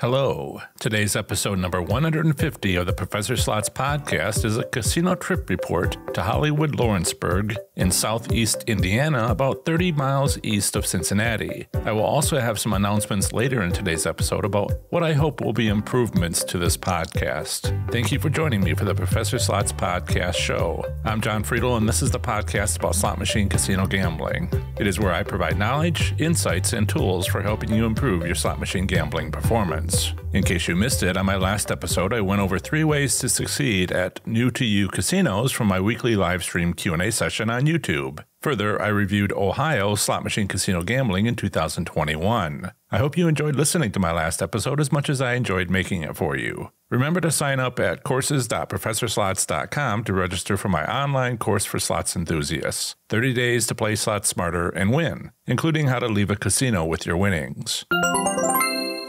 Hello. Today's episode number 150 of the Professor Slots podcast is a casino trip report to Hollywood, Lawrenceburg in southeast Indiana, about 30 miles east of Cincinnati. I will also have some announcements later in today's episode about what I hope will be improvements to this podcast. Thank you for joining me for the Professor Slots podcast show. I'm John Friedel, and this is the podcast about slot machine casino gambling. It is where I provide knowledge, insights, and tools for helping you improve your slot machine gambling performance. In case you missed it, on my last episode, I went over 3 ways to succeed at new-to-you casinos from my weekly live stream Q&A session on YouTube. Further, I reviewed Ohio slot machine casino gambling in 2021. I hope you enjoyed listening to my last episode as much as I enjoyed making it for you. Remember to sign up at courses.professorslots.com to register for my online course for slots enthusiasts. 30 days to play slots smarter and win, including how to leave a casino with your winnings.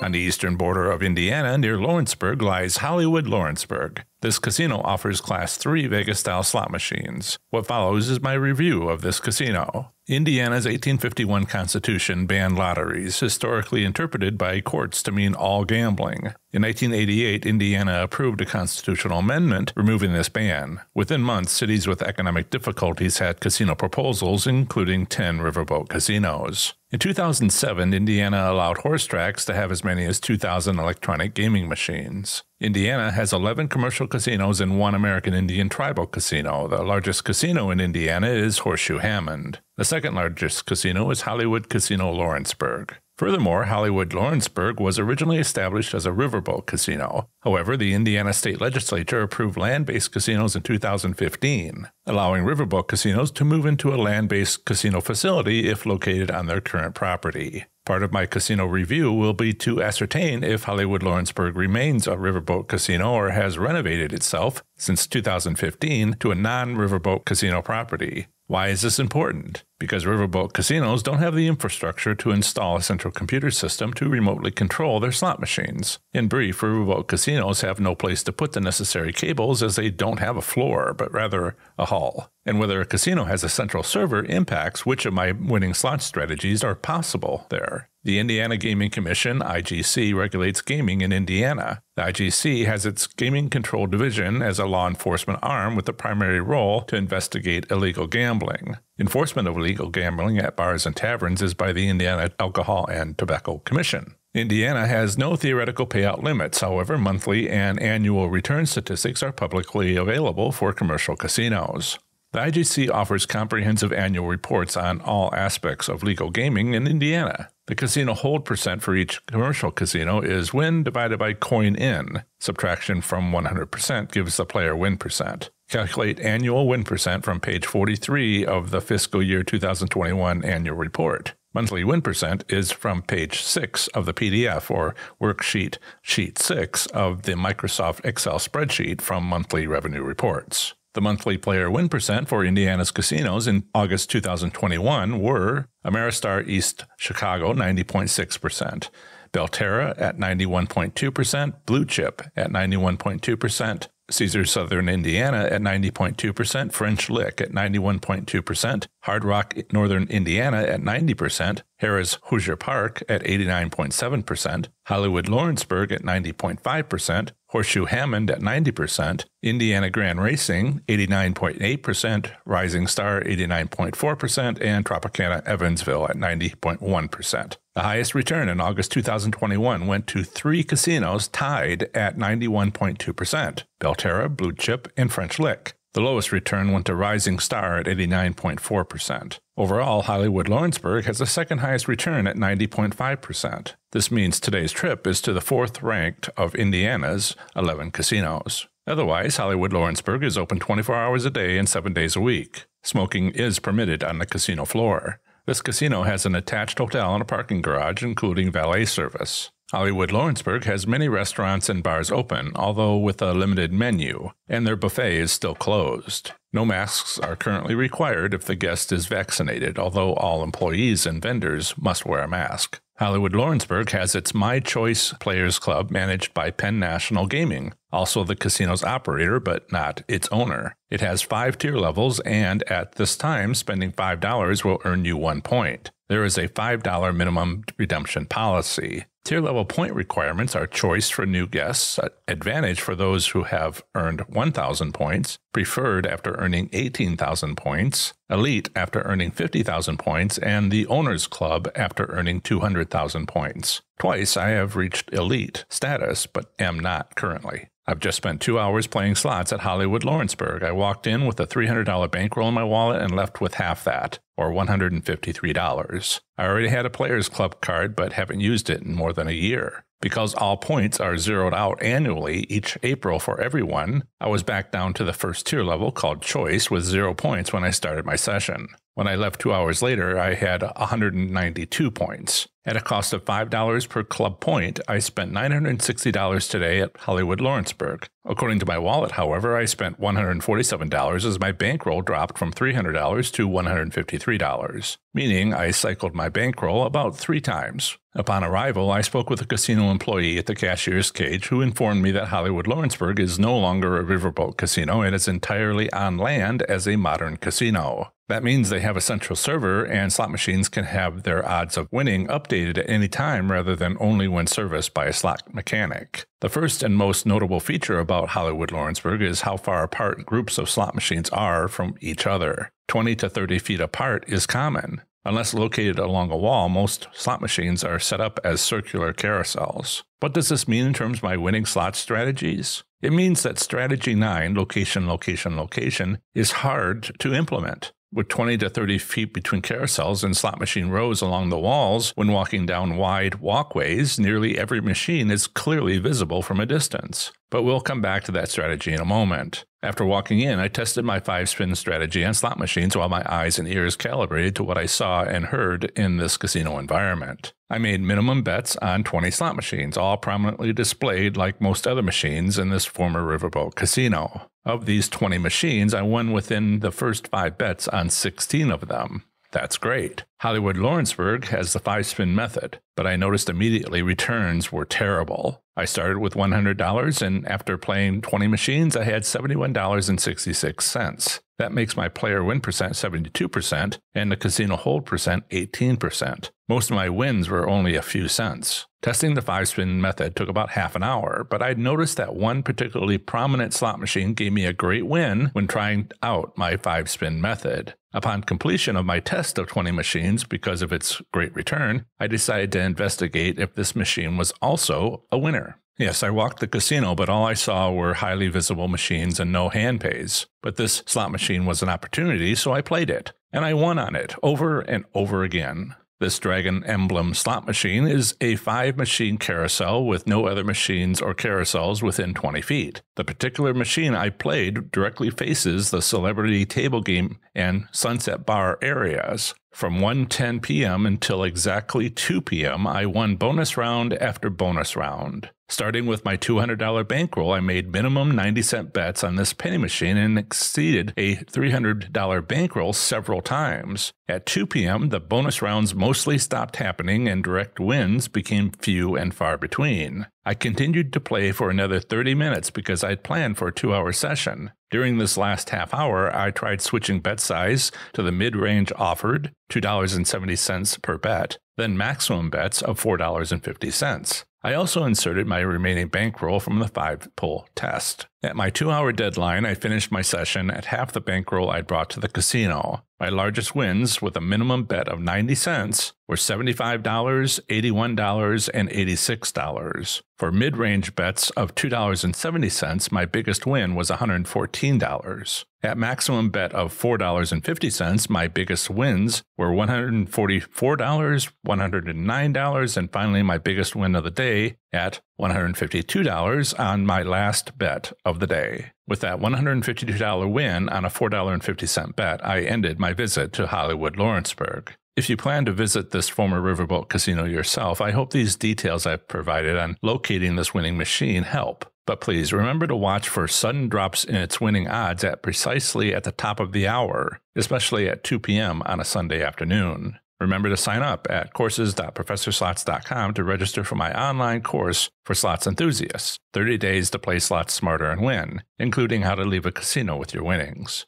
On the eastern border of Indiana, near Lawrenceburg, lies Hollywood, Lawrenceburg. This casino offers Class 3 Vegas-style slot machines. What follows is my review of this casino. Indiana's 1851 Constitution banned lotteries, historically interpreted by courts to mean all gambling. In 1988, Indiana approved a constitutional amendment removing this ban. Within months, cities with economic difficulties had casino proposals, including 10 riverboat casinos. In 2007, Indiana allowed horse tracks to have as many as 2,000 electronic gaming machines. Indiana has 11 commercial casinos and 1 American Indian tribal casino. The largest casino in Indiana is Horseshoe Hammond. The second largest casino is Hollywood Casino Lawrenceburg. Furthermore, Hollywood Lawrenceburg was originally established as a riverboat casino. However, the Indiana State Legislature approved land-based casinos in 2015, allowing riverboat casinos to move into a land-based casino facility if located on their current property. Part of my casino review will be to ascertain if Hollywood Lawrenceburg remains a riverboat casino or has renovated itself since 2015 to a non-riverboat casino property. Why is this important? Because riverboat casinos don't have the infrastructure to install a central computer system to remotely control their slot machines. In brief, riverboat casinos have no place to put the necessary cables as they don't have a floor, but rather a hull. And whether a casino has a central server impacts which of my winning slot strategies are possible there. The Indiana Gaming Commission, IGC, regulates gaming in Indiana. The IGC has its Gaming Control Division as a law enforcement arm with the primary role to investigate illegal gambling. Enforcement of illegal gambling at bars and taverns is by the Indiana Alcohol and Tobacco Commission. Indiana has no theoretical payout limits, however, monthly and annual return statistics are publicly available for commercial casinos. The IGC offers comprehensive annual reports on all aspects of legal gaming in Indiana. The casino hold percent for each commercial casino is win divided by coin in. Subtraction from 100% gives the player win percent. Calculate annual win percent from page 43 of the fiscal year 2021 annual report. Monthly win percent is from page 6 of the PDF or worksheet sheet 6 of the Microsoft Excel spreadsheet from monthly revenue reports. The monthly player win percent for Indiana's casinos in August 2021 were Ameristar East Chicago 90.6%, Belterra at 91.2%, Blue Chip at 91.2%, Caesars Southern Indiana at 90.2%, French Lick at 91.2%, Hard Rock Northern Indiana at 90%, Harrah's Hoosier Park at 89.7%, Hollywood Lawrenceburg at 90.5%, Horseshoe Hammond at 90%, Indiana Grand Racing 89.8%, Rising Star 89.4%, and Tropicana Evansville at 90.1%. The highest return in August 2021 went to 3 casinos tied at 91.2%, Belterra, Blue Chip, and French Lick. The lowest return went to Rising Star at 89.4%. Overall, Hollywood Lawrenceburg has the second highest return at 90.5%. This means today's trip is to the 4th ranked of Indiana's 11 casinos. Otherwise, Hollywood Lawrenceburg is open 24 hours a day and 7 days a week. Smoking is permitted on the casino floor. This casino has an attached hotel and a parking garage, including valet service. Hollywood Lawrenceburg has many restaurants and bars open, although with a limited menu, and their buffet is still closed. No masks are currently required if the guest is vaccinated, although all employees and vendors must wear a mask. Hollywood Lawrenceburg has its My Choice Players Club managed by Penn National Gaming, also the casino's operator but not its owner. It has 5 tier levels, and at this time, spending $5 will earn you 1 point. There is a $5 minimum redemption policy. Tier level point requirements are choice for new guests, advantage for those who have earned 1,000 points, preferred after earning 18,000 points, elite after earning 50,000 points, and the Owners Club after earning 200,000 points. Twice I have reached elite status, but am not currently. I've just spent 2 hours playing slots at Hollywood Lawrenceburg. I walked in with a $300 bankroll in my wallet and left with half that, or $153. I already had a Players Club card, but haven't used it in more than a year. Because all points are zeroed out annually each April for everyone, I was back down to the first tier level called Choice with 0 points when I started my session. When I left 2 hours later, I had 192 points. At a cost of $5 per club point, I spent $960 today at Hollywood Lawrenceburg. According to my wallet, however, I spent $147 as my bankroll dropped from $300 to $153, meaning I cycled my bankroll about 3 times. Upon arrival, I spoke with a casino employee at the cashier's cage who informed me that Hollywood Lawrenceburg is no longer a riverboat casino and is entirely on land as a modern casino. That means they have a central server and slot machines can have their odds of winning updated at any time rather than only when serviced by a slot mechanic. The first and most notable feature about Hollywood Lawrenceburg is how far apart groups of slot machines are from each other. 20 to 30 feet apart is common. Unless located along a wall, most slot machines are set up as circular carousels. What does this mean in terms of my winning slot strategies? It means that strategy 9, location, location, location, is hard to implement. With 20 to 30 feet between carousels and slot machine rows along the walls, when walking down wide walkways, nearly every machine is clearly visible from a distance. But we'll come back to that strategy in a moment. After walking in, I tested my 5-spin strategy on slot machines while my eyes and ears calibrated to what I saw and heard in this casino environment. I made minimum bets on 20 slot machines, all prominently displayed like most other machines in this former riverboat casino. Of these 20 machines, I won within the first 5 bets on 16 of them. That's great. Hollywood Lawrenceburg has the 5-spin method, but I noticed immediately returns were terrible. I started with $100, and after playing 20 machines, I had $71.66. That makes my player win percent 72% and the casino hold percent 18%. Most of my wins were only a few cents. Testing the 5-spin method took about half an hour, but I'd noticed that one particularly prominent slot machine gave me a great win when trying out my 5-spin method. Upon completion of my test of 20 machines, because of its great return, I decided to investigate if this machine was also a winner. Yes, I walked the casino, but all I saw were highly visible machines and no hand pays. But this slot machine was an opportunity, so I played it. And I won on it, over and over again. This Dragon Emblem slot machine is a 5-machine carousel with no other machines or carousels within 20 feet. The particular machine I played directly faces the Celebrity Table Game and Sunset Bar areas. From 1:10 p.m. until exactly 2 p.m., I won bonus round after bonus round. Starting with my $200 bankroll, I made minimum 90-cent bets on this penny machine and exceeded a $300 bankroll several times. At 2 p.m., the bonus rounds mostly stopped happening and direct wins became few and far between. I continued to play for another 30 minutes because I'd planned for a 2-hour session. During this last half hour, I tried switching bet size to the mid-range offered, $2.70 per bet, then maximum bets of $4.50. I also inserted my remaining bankroll from the 5-pull test. At my 2-hour deadline, I finished my session at half the bankroll I'd brought to the casino. My largest wins, with a minimum bet of 90 cents, were $75, $81, and $86. For mid-range bets of $2.70, my biggest win was $114. At maximum bet of $4.50, my biggest wins were $144, $109, and finally my biggest win of the day at $152 on my last bet of the day. With that $152 win on a $4.50 bet, I ended my visit to Hollywood Lawrenceburg. If you plan to visit this former riverboat casino yourself, I hope these details I've provided on locating this winning machine help. But please remember to watch for sudden drops in its winning odds at precisely at the top of the hour, especially at 2 p.m. on a Sunday afternoon. Remember to sign up at courses.professorslots.com to register for my online course for slots enthusiasts, 30 days to play slots smarter and win, including how to leave a casino with your winnings.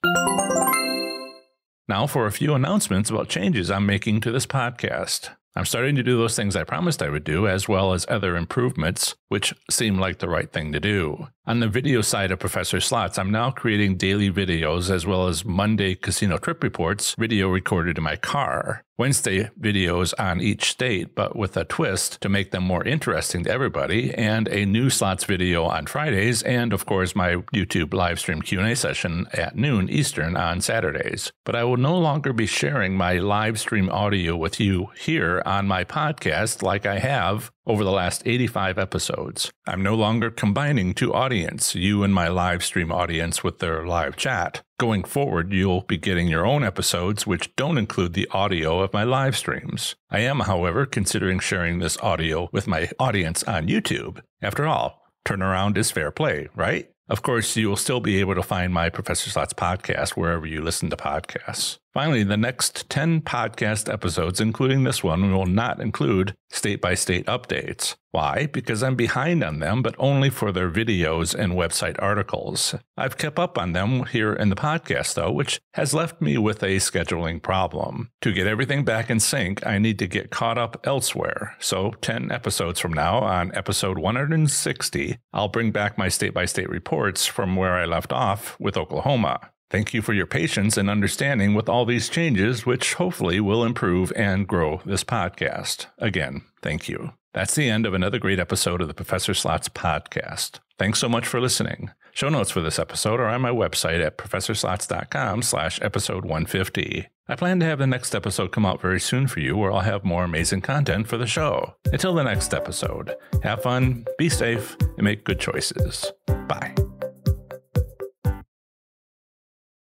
Now for a few announcements about changes I'm making to this podcast. I'm starting to do those things I promised I would do, as well as other improvements, which seem like the right thing to do. On the video side of Professor Slots, I'm now creating daily videos as well as Monday casino trip reports, video recorded in my car. Wednesday videos on each state, but with a twist to make them more interesting to everybody, and a new slots video on Fridays, and of course my YouTube live stream Q&A session at noon Eastern on Saturdays. But I will no longer be sharing my live stream audio with you here on my podcast like I have over the last 85 episodes. I'm no longer combining two audience, you and my live stream audience with their live chat. Going forward, you'll be getting your own episodes which don't include the audio of my live streams. I am, however, considering sharing this audio with my audience on YouTube. After all, turnaround is fair play, right? Of course, you will still be able to find my Professor Slots podcast wherever you listen to podcasts. Finally, the next 10 podcast episodes, including this one, will not include state-by-state updates. Why? Because I'm behind on them, but only for their videos and website articles. I've kept up on them here in the podcast, though, which has left me with a scheduling problem. To get everything back in sync, I need to get caught up elsewhere. So 10 episodes from now, on episode 160, I'll bring back my state-by-state reports from where I left off with Oklahoma. Thank you for your patience and understanding with all these changes, which hopefully will improve and grow this podcast. Again, thank you. That's the end of another great episode of the Professor Slots podcast. Thanks so much for listening. Show notes for this episode are on my website at professorslots.com/episode 150. I plan to have the next episode come out very soon for you, where I'll have more amazing content for the show. Until the next episode, have fun, be safe, and make good choices. Bye.